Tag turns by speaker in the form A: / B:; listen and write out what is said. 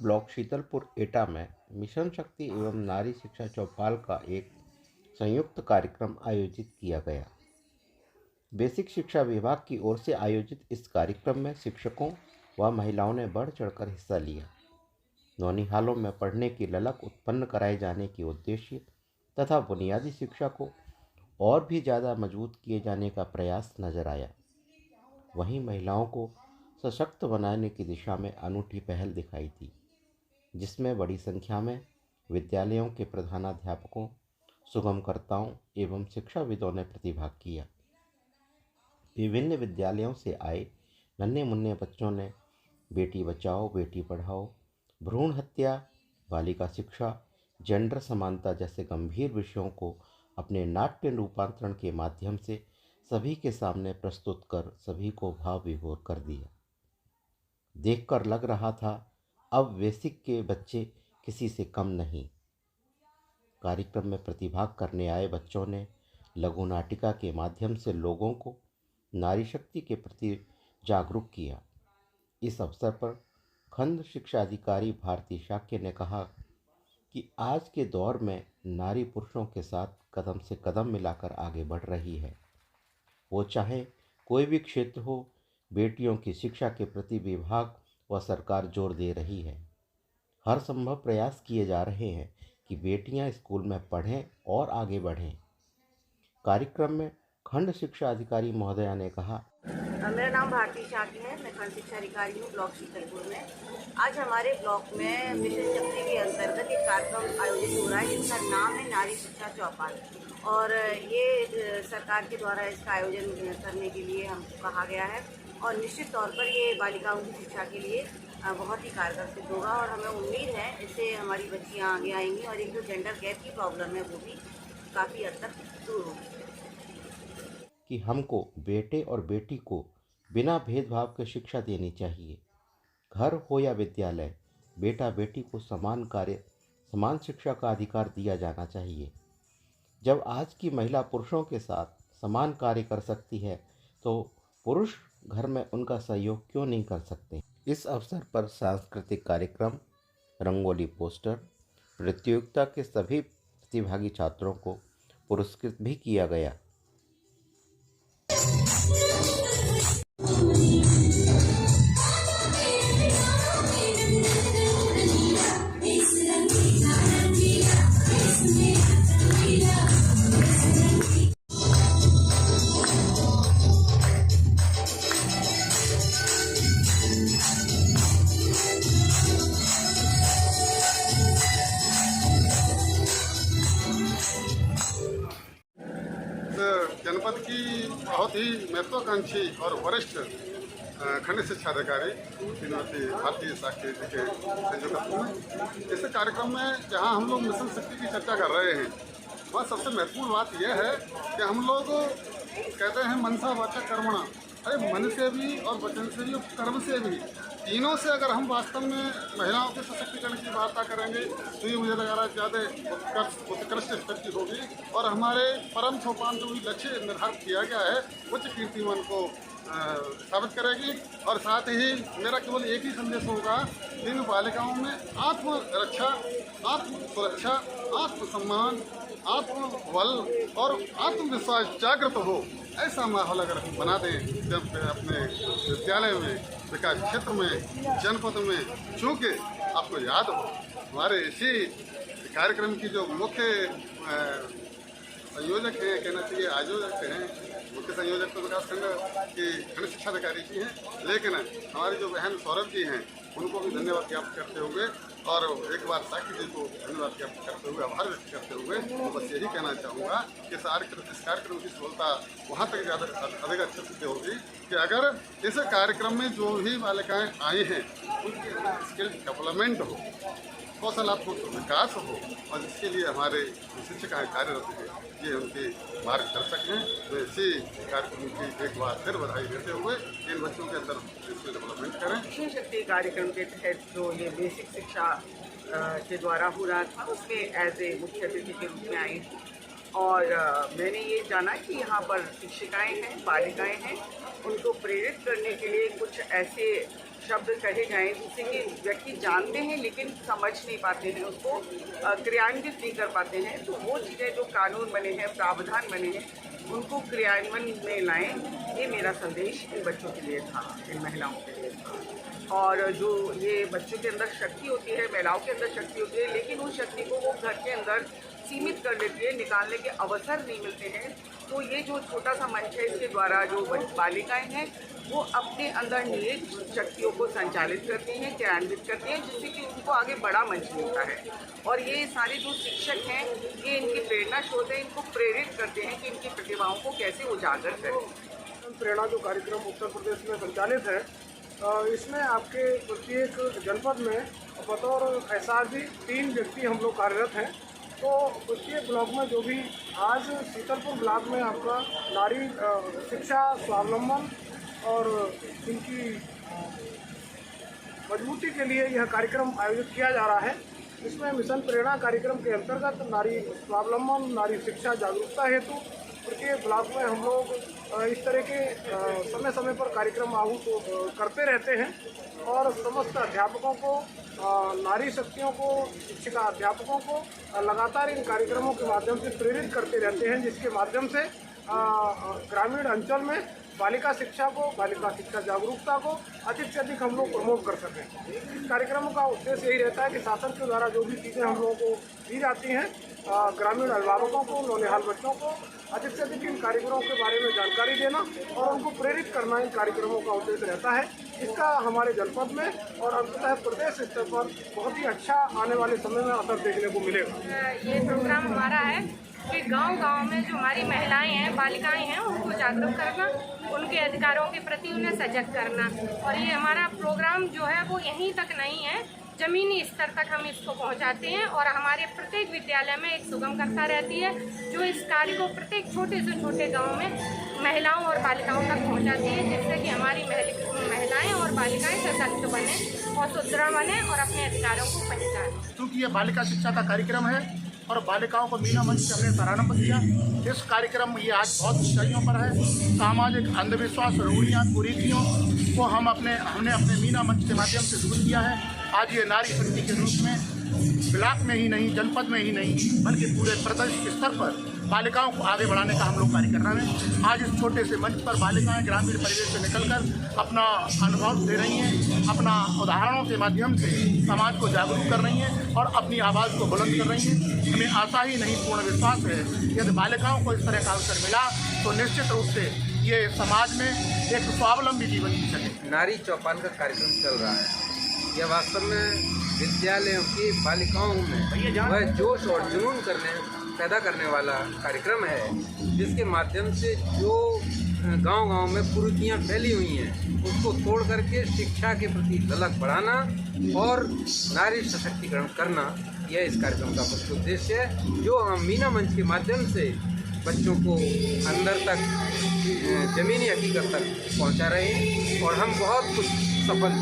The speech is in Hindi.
A: ब्लॉक शीतलपुर एटा में मिशन शक्ति एवं नारी शिक्षा चौपाल का एक संयुक्त कार्यक्रम आयोजित किया गया। बेसिक शिक्षा विभाग की ओर से आयोजित इस कार्यक्रम में शिक्षकों व महिलाओं ने बढ़ चढ़कर हिस्सा लिया। नौनिहालों में पढ़ने की ललक उत्पन्न कराए जाने के उद्देश्य तथा बुनियादी शिक्षा को और भी ज़्यादा मजबूत किए जाने का प्रयास नजर आया। वहीं महिलाओं को सशक्त बनाने की दिशा में अनूठी पहल दिखाई दी, जिसमें बड़ी संख्या में विद्यालयों के प्रधानाध्यापकों, सुगमकर्ताओं एवं शिक्षाविदों ने प्रतिभाग किया। विभिन्न विद्यालयों से आए नन्हे मुन्ने बच्चों ने बेटी बचाओ बेटी पढ़ाओ, भ्रूण हत्या, बालिका शिक्षा, जेंडर समानता जैसे गंभीर विषयों को अपने नाट्य रूपांतरण के माध्यम से सभी के सामने प्रस्तुत कर सभी को भाव विभोर कर दिया। देखकर लग रहा था अब बेसिक के बच्चे किसी से कम नहीं। कार्यक्रम में प्रतिभाग करने आए बच्चों ने लघु नाटिका के माध्यम से लोगों को नारी शक्ति के प्रति जागरूक किया। इस अवसर पर खंड शिक्षा अधिकारी भारती शाक्य ने कहा कि आज के दौर में नारी पुरुषों के साथ कदम से कदम मिलाकर आगे बढ़ रही है। वो चाहे कोई भी क्षेत्र हो, बेटियों की शिक्षा के प्रति विभाग व सरकार जोर दे रही है। हर संभव प्रयास किए जा रहे हैं कि बेटियां स्कूल में पढ़ें और आगे बढ़ें। कार्यक्रम में खंड शिक्षा अधिकारी महोदया ने कहा,
B: मेरा नाम भारती शाक्य है। मैं खंड शिक्षा अधिकारी हूँ ब्लॉक शीतलपुर में। आज हमारे ब्लॉक में मिशन शक्ति के अंतर्गत एक कार्यक्रम आयोजित हो रहा है जिसका नाम है नारी शिक्षा चौपाल, और ये सरकार के द्वारा इसका आयोजन करने के लिए हमको कहा गया है। और निश्चित तौर पर ये बालिकाओं की शिक्षा के लिए बहुत ही कारगर सिद्ध होगा, और हमें उम्मीद है इससे हमारी बच्चियाँ आगे आएंगी और एक जो जेंडर गैप की प्रॉब्लम है वो भी काफ़ी हद तक दूर होगी।
A: कि हमको बेटे और बेटी को बिना भेदभाव के शिक्षा देनी चाहिए। घर हो या विद्यालय, बेटा बेटी को समान शिक्षा का अधिकार दिया जाना चाहिए। जब आज की महिला पुरुषों के साथ समान कार्य कर सकती है तो पुरुष घर में उनका सहयोग क्यों नहीं कर सकते। इस अवसर पर सांस्कृतिक कार्यक्रम, रंगोली पोस्टर प्रतियोगिता के सभी प्रतिभागी छात्रों को पुरस्कृत भी किया गया।
C: जनपद की बहुत ही महत्वाकांक्षी और वरिष्ठ खंड शिक्षा अधिकारी श्रीमती भारती शाक्य जी के संयोजकत्व में इस कार्यक्रम में जहां हम लोग मिशन शक्ति की चर्चा कर रहे हैं, वह सबसे महत्वपूर्ण बात यह है कि हम लोग कहते हैं मनसा वाचा कर्मणा, अरे मन से भी और वचन से भी और कर्म से भी, तीनों से अगर हम वास्तव में महिलाओं के सशक्तिकरण की वार्ता करेंगे तो ये मुझे लग रहा है ज़्यादा उत्कृष्ट स्तर की होगी और हमारे परम सोपान जो भी लक्ष्य निर्धारित किया गया है उच्च कीर्तिमान को साबित करेगी। और साथ ही मेरा केवल एक ही संदेश होगा, इन बालिकाओं में आत्मरक्षा, आत्म सुरक्षा, आत्मसम्मान, आत्मबल और आत्मविश्वास जागृत हो, ऐसा माहौल अगर हम बना दें जब अपने विद्यालय में, विकास क्षेत्र में, जनपद में। चूँकि आपको याद हो हमारे इसी कार्यक्रम की जो मुख्य संयोजक हैं, कहना चाहिए आयोजक हैं, मुख्य संयोजक तो विकासखंड की खंड शिक्षा अधिकारी जी हैं, लेकिन हमारी जो बहन सौरभ जी हैं उनको भी धन्यवाद ज्ञापित करते हुए और एक बार साक्षी जी को धन्यवाद ज्ञापित करते हुए, आभार व्यक्त करते हुए तो बस यही कहना चाहूँगा कि इस कार्यक्रम की सफलता वहाँ तक ज़्यादा अधिक अच्छे से होगी कि अगर इस कार्यक्रम में जो भी बालिकाएँ आई हैं उनकी स्किल डेवलपमेंट हो, कौशलात्मक विकास हो, और इसके लिए हमारे शिक्षिकाएँ कार्यरत हैं, ये उनके मार्गदर्शक हैं। तो इसी कार्यक्रम की एक बार फिर बधाई देते हुए इन बच्चों के अंदर स्किल डेवलपमेंट करें।
B: मिशन शक्ति कार्यक्रम के तहत जो ये बेसिक शिक्षा के द्वारा हो रहा था उसमें एज ए मुख्य अतिथि के रूप में आई थी, और मैंने ये जाना कि यहाँ पर शिक्षिकाएँ हैं, बालिकाएँ हैं, उनको प्रेरित करने के लिए कुछ ऐसे
D: शब्द कहे जाएं जिसे कि व्यक्ति जानते हैं लेकिन समझ नहीं पाते हैं, उसको क्रियान्वित नहीं कर पाते हैं, तो वो चीज़ें जो कानून बने हैं, प्रावधान बने हैं, उनको क्रियान्वयन में लाएं। ये मेरा संदेश इन बच्चों के लिए था, इन महिलाओं के लिए था। और जो ये बच्चों के अंदर शक्ति होती है, महिलाओं के अंदर शक्ति होती है, लेकिन उस शक्ति को वो घर के अंदर सीमित कर लेती है, निकालने के अवसर नहीं मिलते हैं। तो ये जो छोटा सा मंच है, इसके द्वारा जो बालिकाएं हैं वो अपने अंदर निहित शक्तियों को संचालित करती हैं, क्रियान्वित करती हैं, जिससे कि उनको आगे बड़ा मंच मिलता है। और ये सारे जो शिक्षक हैं, ये इनकी प्रेरणा स्रोत है, इनको प्रेरित करते हैं कि इनकी प्रतिभाओं को कैसे उजागर करें।
E: प्रेरणा जो कार्यक्रम उत्तर प्रदेश में संचालित है, इसमें आपके प्रत्येक जनपद में बतौर एसआरजी 3 व्यक्ति हम लोग कार्यरत हैं। तो प्रत्येक ब्लॉक में जो भी आज शीतलपुर ब्लॉक में आपका नारी शिक्षा, स्वावलंबन और इनकी मजबूती के लिए यह कार्यक्रम आयोजित किया जा रहा है। इसमें मिशन प्रेरणा कार्यक्रम के अंतर्गत नारी स्वावलंबन, नारी शिक्षा जागरूकता हेतु प्रत्येक ब्लॉक में हम लोग इस तरह के समय समय पर कार्यक्रम आहूत करते रहते हैं और समस्त अध्यापकों को, नारी शक्तियों को, शिक्षिका अध्यापकों को लगातार इन कार्यक्रमों के माध्यम से प्रेरित करते रहते हैं, जिसके माध्यम से ग्रामीण अंचल में बालिका शिक्षा को, बालिका शिक्षा जागरूकता को अधिक से अधिक हम लोग प्रमोट कर सकें। इस कार्यक्रमों का उद्देश्य यही रहता है कि शासन के द्वारा जो भी चीज़ें हम लोगों को दी जाती हैं, ग्रामीण अभिभावकों को, नौनिहाल बच्चों को अधिक से अधिक इन कार्यक्रमों के बारे में जानकारी देना और उनको प्रेरित करना इन कार्यक्रमों का उद्देश्य रहता है। इसका हमारे जनपद में और अंततः प्रदेश स्तर पर बहुत ही अच्छा आने वाले समय में असर देखने को मिलेगा।
F: ये प्रोग्राम हमारा है कि गांव-गांव में जो हमारी महिलाएं हैं, बालिकाएं हैं, उनको जागरूक करना, उनके अधिकारों के प्रति उन्हें सजग करना। और ये हमारा प्रोग्राम जो है वो यहीं तक नहीं है, ज़मीनी स्तर तक हम इसको पहुंचाते हैं और हमारे प्रत्येक विद्यालय में एक सुगमकर्ता रहती है जो इस कार्य को प्रत्येक छोटे से छोटे गांव में महिलाओं और बालिकाओं तक पहुंचाती है, जिससे कि हमारी महिलाएं और बालिकाएं सशक्त बने और सुदृढ़ बने और अपने अधिकारों को पहचानें।
G: क्योंकि ये बालिका शिक्षा का कार्यक्रम है और बालिकाओं को मीना मंच से हमने प्रारंभ किया। इस कार्यक्रम ये आज बहुत ऊंचाइयों पर है। सामाजिक अंधविश्वास, रूढ़ियाँ, कुरीतियों को हमने अपने मीना मंच के माध्यम से दूर किया है। आज ये नारी शक्ति के रूप में ब्लॉक में ही नहीं, जनपद में ही नहीं, बल्कि पूरे प्रदेश स्तर पर बालिकाओं को आगे बढ़ाने का हम लोग कार्य कर रहे हैं। आज इस छोटे से मंच पर बालिकाएं ग्रामीण परिवेश से निकलकर अपना अनुभव दे रही हैं, अपना उदाहरणों के माध्यम से समाज को जागरूक कर रही हैं और अपनी आवाज़ को बुलंद कर रही हैं। हमें आशा ही नहीं, पूर्ण विश्वास है यदि बालिकाओं को इस तरह का अवसर मिला तो निश्चित रूप से ये समाज में एक स्वावलंबी जीवन जी सके।
H: नारी चौपाल का कार्यक्रम चल रहा है। यह वास्तव में विद्यालयों की बालिकाओं में वह जोश और जुनून पैदा करने वाला कार्यक्रम है, जिसके माध्यम से जो गांव-गांव में कुरीतियाँ फैली हुई हैं उसको तोड़ करके शिक्षा के प्रति ललक बढ़ाना और नारी सशक्तिकरण करना, यह इस कार्यक्रम का मुख्य उद्देश्य है, जो हम मीना मंच के माध्यम से बच्चों को अंदर तक, ज़मीनी हकीकत तक पहुंचा रहे हैं और हम बहुत कुछ सफल